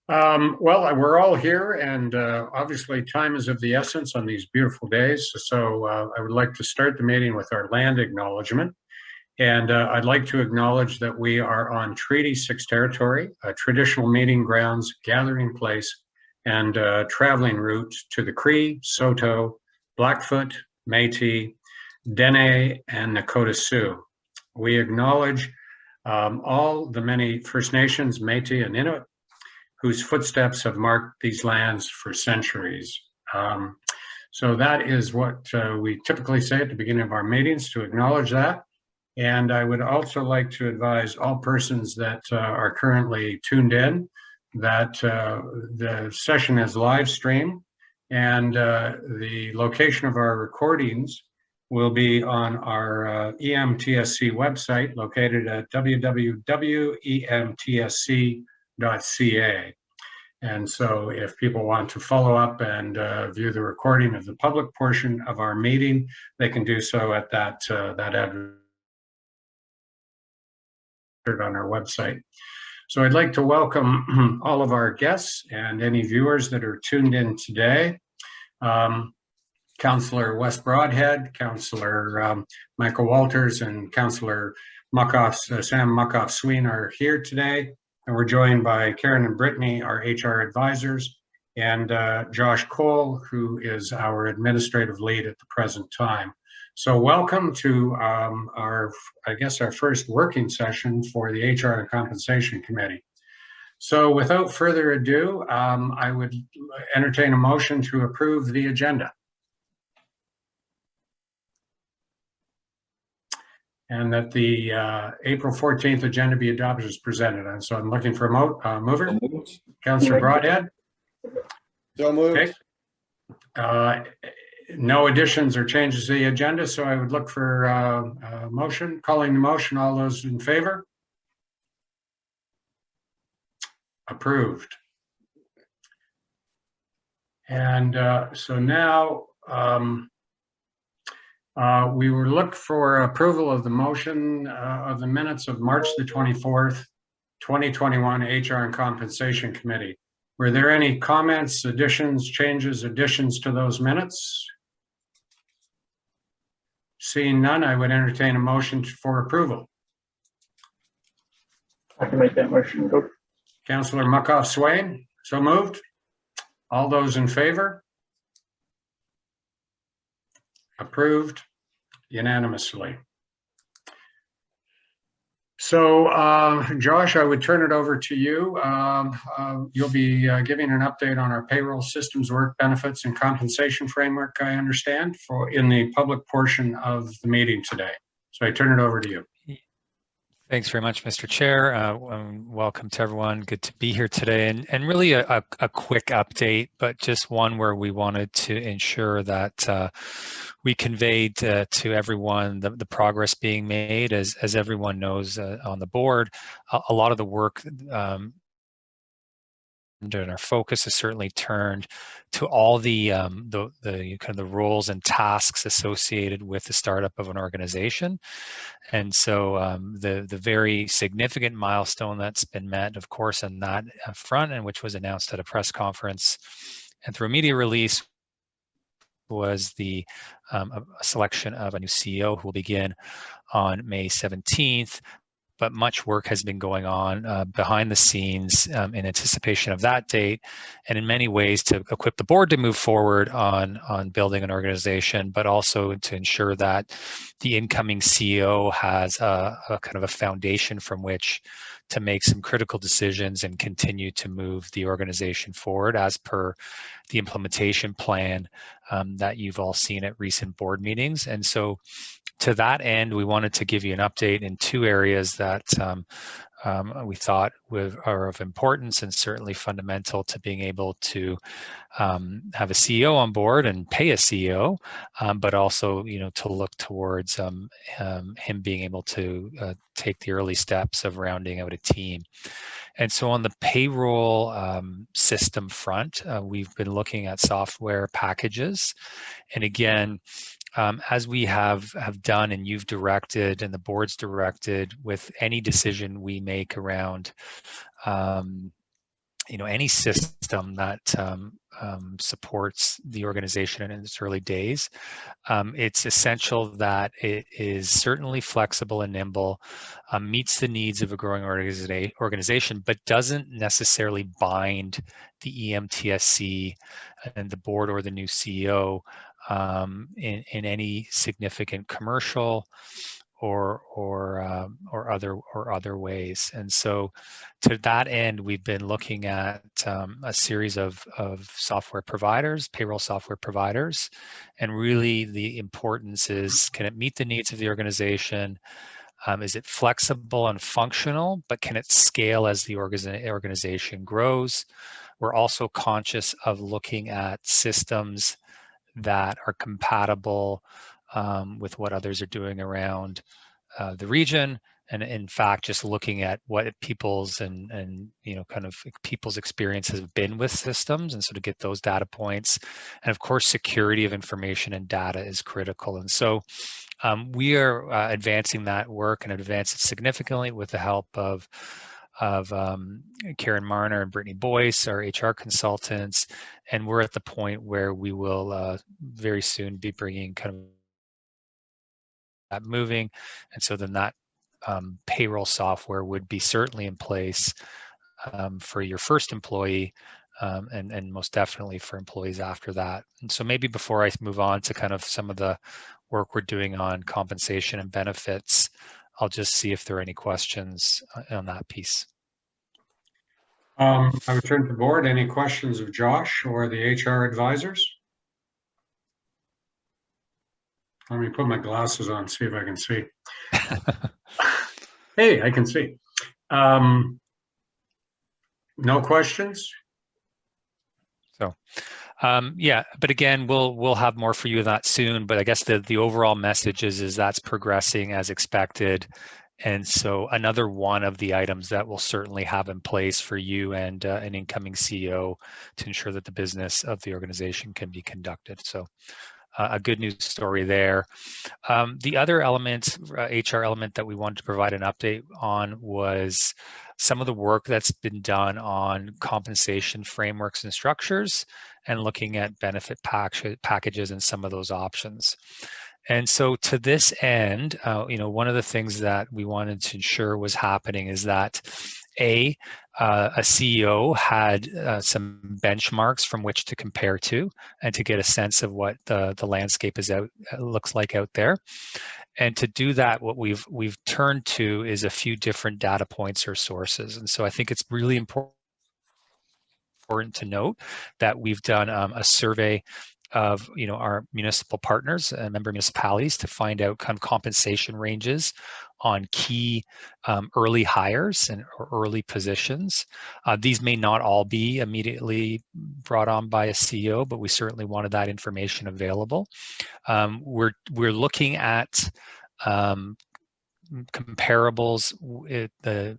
Well, we're all here, and obviously time is of the essence on these beautiful days. So I would like to start the meeting with our land acknowledgement. And I'd like to acknowledge that we are on Treaty 6 territory, a traditional meeting grounds, gathering place, and traveling route to the Cree, Saulteaux, Blackfoot, Métis, Dene, and Nakota Sioux. We acknowledge all the many First Nations, Métis, and Inuit whose footsteps have marked these lands for centuries. So that is what we typically say at the beginning of our meetings, to acknowledge that. And I would also like to advise all persons that are currently tuned in that the session is live streamed, and the location of our recordings will be on our EMTSC website, located at www.emtsc.ca. And so if people want to follow up and view the recording of the public portion of our meeting, they can do so at that address on our website. So I'd like to welcome all of our guests and any viewers that are tuned in today. Councillor Wes Broadhead, Councillor Michael Walters, and Councillor Sam Muckhoff-Sween are here today. And we're joined by Karen and Brittany, our HR advisors, and Josh Cole, who is our administrative lead at the present time. So welcome to our first working session for the HR and Compensation Committee. So without further ado, I would entertain a motion to approve the agenda. And that the April 14th agenda be adopted as presented. And so I'm looking for a mover. Councillor Broadhead. So moved. Okay. No additions or changes to the agenda, so I would look for a motion. Calling the motion, all those in favor? Approved. And so now we will look for approval of the motion of the minutes of March the 24th, 2021 HR and Compensation Committee. Were there any comments, additions, changes, additions to those minutes? Seeing none, I would entertain a motion for approval. I can make that motion. Go. Councillor Muckhoff-Sween, so moved. All those in favor? Approved unanimously. So, Josh, I would turn it over to you. You'll be giving an update on our payroll systems, work benefits, and compensation framework, I understand, in the public portion of the meeting today. So I turn it over to you. Thanks very much, Mr. Chair. Welcome to everyone. Good to be here today. And really a quick update, but just one where we wanted to ensure that we conveyed to everyone the progress being made. As everyone knows on the board, a lot of the work and our focus has certainly turned to all the kind of the roles and tasks associated with the startup of an organization. And so the very significant milestone that's been met, of course, on that front, and which was announced at a press conference and through a media release, was the selection of a new CEO who will begin on May 17th. But much work has been going on behind the scenes in anticipation of that date, and in many ways to equip the board to move forward on building an organization, but also to ensure that the incoming CEO has a kind of a foundation from which to make some critical decisions and continue to move the organization forward as per the implementation plan that you've all seen at recent board meetings. And so to that end, we wanted to give you an update in two areas that we thought are of importance and certainly fundamental to being able to have a CEO on board and pay a CEO, but also, to look towards him being able to take the early steps of rounding out a team. And so on the payroll system front, we've been looking at software packages. And again, as we have done and you've directed and the board's directed with any decision we make around any system that supports the organization in its early days, it's essential that it is certainly flexible and nimble, meets the needs of a growing organization, but doesn't necessarily bind the EMTSC and the board or the new CEO in any significant commercial or other ways. And so to that end, we've been looking at a series of software providers, payroll software providers, and really the importance is, can it meet the needs of the organization? Is it flexible and functional, but can it scale as the organization grows? We're also conscious of looking at systems that are compatible with what others are doing around the region, and in fact, just looking at what people's and kind of people's experiences have been with systems, and so to get those data points. And of course, security of information and data is critical. And so we are advancing that work and advance it significantly with the help of Karen Marner and Brittany Boyce, our HR consultants, and we're at the point where we will very soon be bringing kind of that moving, and so then that payroll software would be certainly in place for your first employee, and most definitely for employees after that. And so maybe before I move on to kind of some of the work we're doing on compensation and benefits, I'll just see if there are any questions on that piece. I would turn to the board. Any questions of Josh or the HR advisors? Let me put my glasses on, see if I can see. Hey, I can see. No questions? So, yeah, but again, we'll have more for you on that soon. But I guess the overall message is that's progressing as expected. And so another one of the items that we'll certainly have in place for you and an incoming CEO to ensure that the business of the organization can be conducted. So a good news story there. The other element, HR element that we wanted to provide an update on was some of the work that's been done on compensation frameworks and structures and looking at benefit packages and some of those options. And so to this end, one of the things that we wanted to ensure was happening is that a CEO had some benchmarks from which to compare to and to get a sense of what the landscape looks like out there. And to do that, what we've turned to is a few different data points or sources. And so I think it's really important to note that we've done a survey of our municipal partners and member municipalities to find out kind of compensation ranges on key early hires and early positions. These may not all be immediately brought on by a CEO, but we certainly wanted that information available. We're looking at comparables with the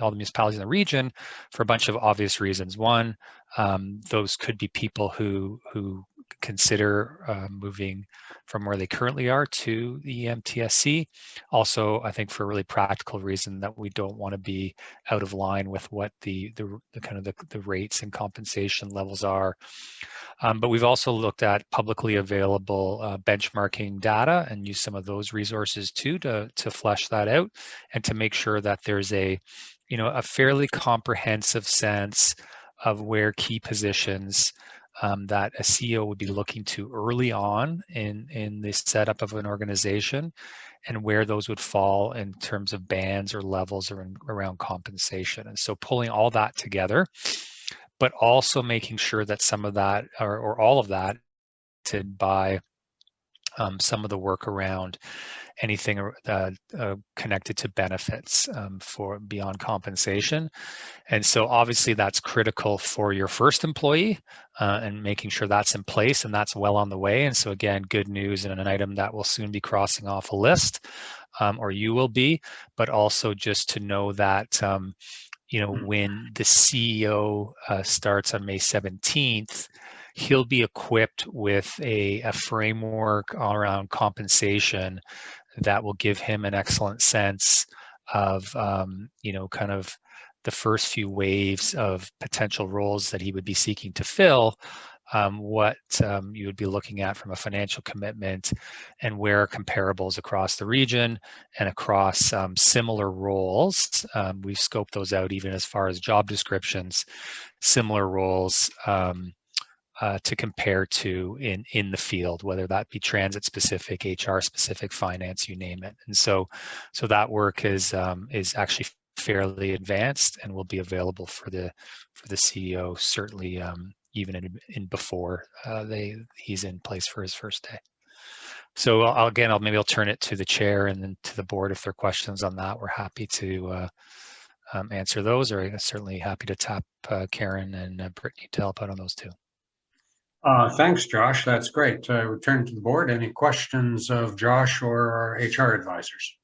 all the municipalities in the region for a bunch of obvious reasons. One, those could be people who consider moving from where they currently are to the EMTSC. Also, I think for a really practical reason that we don't want to be out of line with what the kind of the rates and compensation levels are. But we've also looked at publicly available benchmarking data and use some of those resources too to flesh that out and to make sure that there's a fairly comprehensive sense of where key positions that a CEO would be looking to early on in the setup of an organization, and where those would fall in terms of bands or levels around compensation. And so pulling all that together, but also making sure that some of that or all of that by some of the work around anything connected to benefits for beyond compensation. And so obviously that's critical for your first employee and making sure that's in place, and that's well on the way. And so again, good news and an item that will soon be crossing off a list, or you will be, but also just to know that when the CEO starts on May 17th, he'll be equipped with a framework around compensation that will give him an excellent sense of, kind of the first few waves of potential roles that he would be seeking to fill, what you would be looking at from a financial commitment, and where comparables across the region and across similar roles. We've scoped those out even as far as job descriptions, similar roles to compare to in the field, whether that be transit specific, HR specific, finance, you name it. And so that work is actually fairly advanced and will be available for the CEO certainly even in before he's in place for his first day. So maybe I'll turn it to the chair and then to the board if there are questions on that. We're happy to answer those, or certainly happy to tap Karen and Brittany to help out on those too. Thanks, Josh. That's great. I would turn to the board. Any questions of Josh or our HR advisors?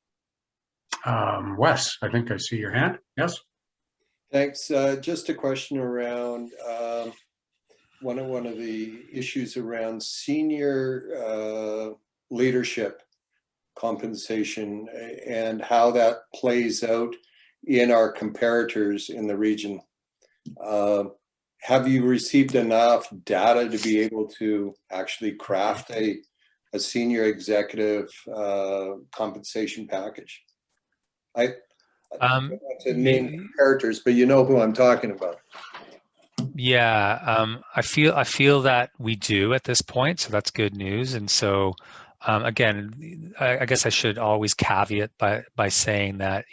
Wes, I think I see your hand. Yes. Thanks. Just a question around one of the issues around senior leadership compensation and how that plays out in our comparators in the region. Have you received enough data to be able to actually craft a senior executive compensation package? I don't want to name comparators, but you know who I'm talking about. Yeah, I feel that we do at this point, so that's good news. And so, again, I guess I should always caveat by saying that,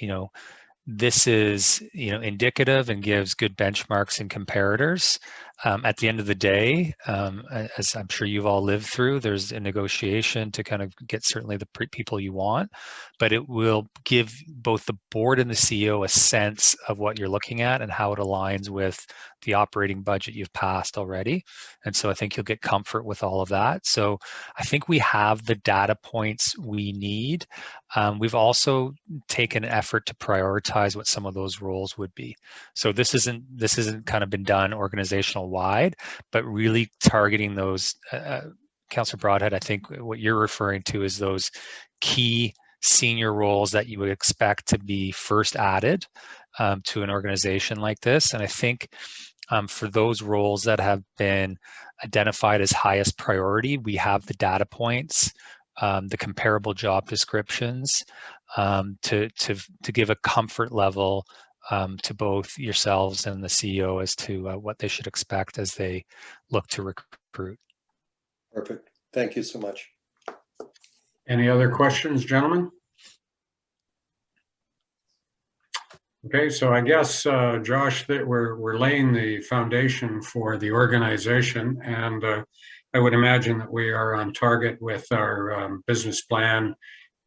this is, indicative and gives good benchmarks and comparators. At the end of the day, as I'm sure you've all lived through, there's a negotiation to kind of get certainly the people you want, but it will give both the board and the CEO a sense of what you're looking at and how it aligns with the operating budget you've passed already. And so I think you'll get comfort with all of that. So I think we have the data points we need. We've also taken effort to prioritize what some of those roles would be. So this isn't kind of been done organizational wide, but really targeting those. Councillor Broadhead, I think what you're referring to is those key senior roles that you would expect to be first added to an organization like this. And I think for those roles that have been identified as highest priority, we have the data points, the comparable job descriptions to give a comfort level to both yourselves and the CEO as to what they should expect as they look to recruit. Perfect. Thank you so much. Any other questions, gentlemen? Okay, so I guess, Josh, that we're laying the foundation for the organization, and I would imagine that we are on target with our business plan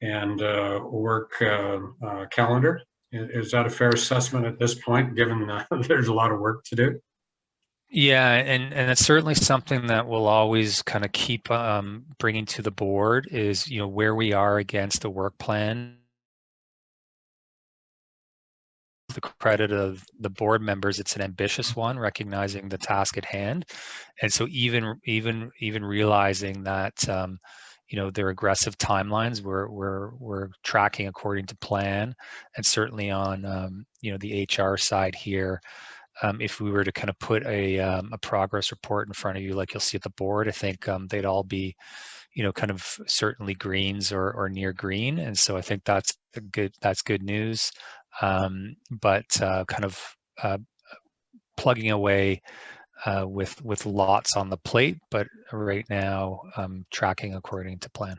and work calendar. Is that a fair assessment at this point, given there's a lot of work to do? Yeah, and it's certainly something that we'll always kind of keep bringing to the board is, where we are against the work plan. The credit of the board members, it's an ambitious one, recognizing the task at hand, and so even realizing that their aggressive timelines, we're tracking according to plan, and certainly on the HR side here. If we were to kind of put a progress report in front of you, like you'll see at the board, I think they'd all be, kind of certainly greens or near green, and so I think that's good news. But kind of plugging away with lots on the plate, but right now tracking according to plan.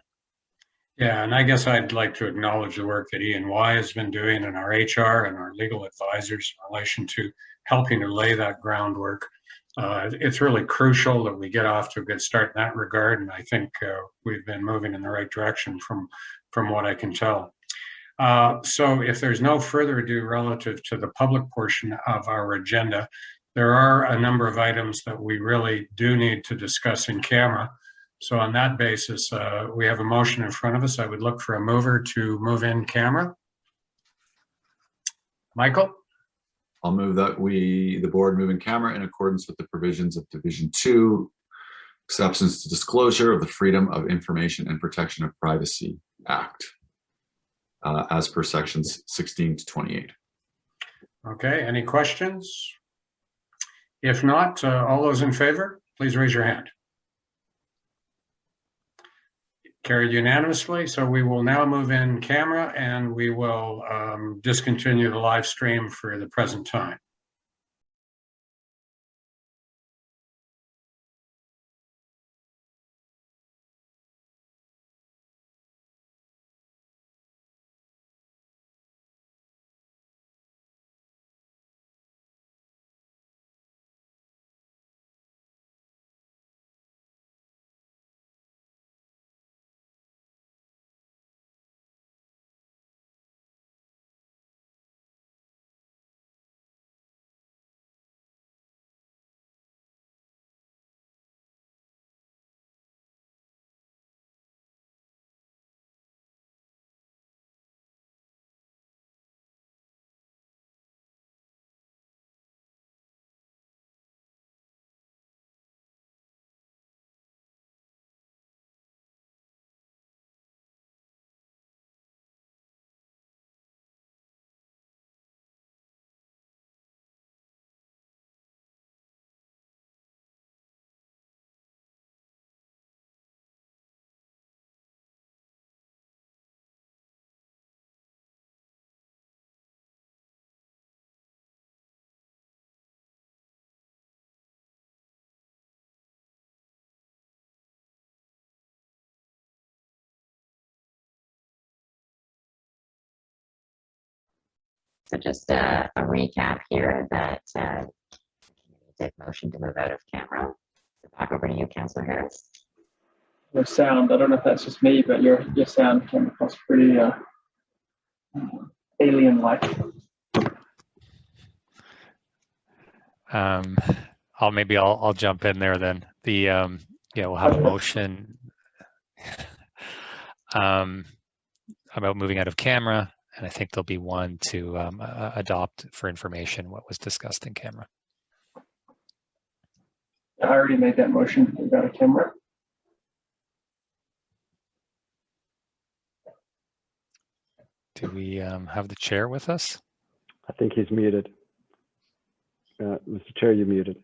Yeah, and I guess I'd like to acknowledge the work that E&Y has been doing in our HR and our legal advisors in relation to helping to lay that groundwork. It's really crucial that we get off to a good start in that regard, and I think we've been moving in the right direction from what I can tell. So if there's no further ado relative to the public portion of our agenda, there are a number of items that we really do need to discuss in camera. So on that basis, we have a motion in front of us. I would look for a mover to move in camera. Michael? I'll move that the board move in camera in accordance with the provisions of Division 2, Exceptions to Disclosure of the Freedom of Information and Protection of Privacy Act, as per sections 16 to 28. Okay, any questions? If not, all those in favor, please raise your hand. Carried unanimously. So we will now move in camera and we will discontinue the live stream for the present time. So just a recap here that did motion to move out of camera. So back over to you, Councillor Harris. Your sound, I don't know if that's just me, but your sound came across pretty alien-like. I'll jump in there then. Yeah, we'll have a motion about moving out of camera, and I think there'll be one to adopt for information what was discussed in camera. I already made that motion to move out of camera. Do we have the chair with us? I think he's muted. Mr. Chair, you're muted.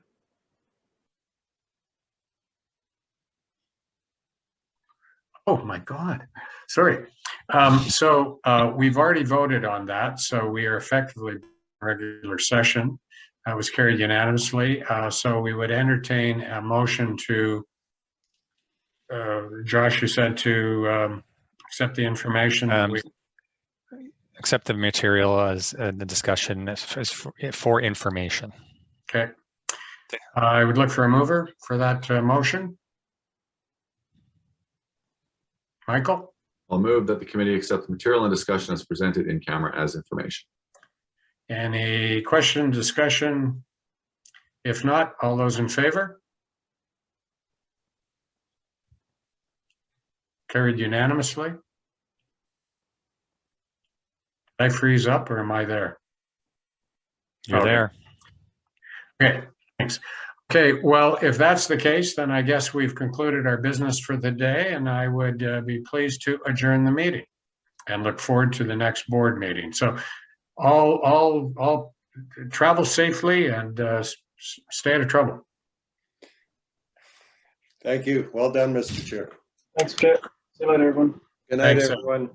Oh my God, sorry. We've already voted on that, so we are effectively in regular session. That was carried unanimously. So we would entertain a motion to, Josh, you said to accept the information. Accept the material as the discussion as for information. Okay. I would look for a mover for that motion. Michael? I'll move that the committee accept the material and discussion as presented in camera as information. Any question, discussion? If not, all those in favor? Carried unanimously. Did I freeze up or am I there? You're Okay. there. Okay, thanks. Okay, well, if that's the case, then I guess we've concluded our business for the day, and I would be pleased to adjourn the meeting and look forward to the next board meeting. So all travel safely and stay out of trouble. Thank you. Well done, Mr. Chair. Thanks, Chair. See you later, everyone. Good night, Thanks, everyone.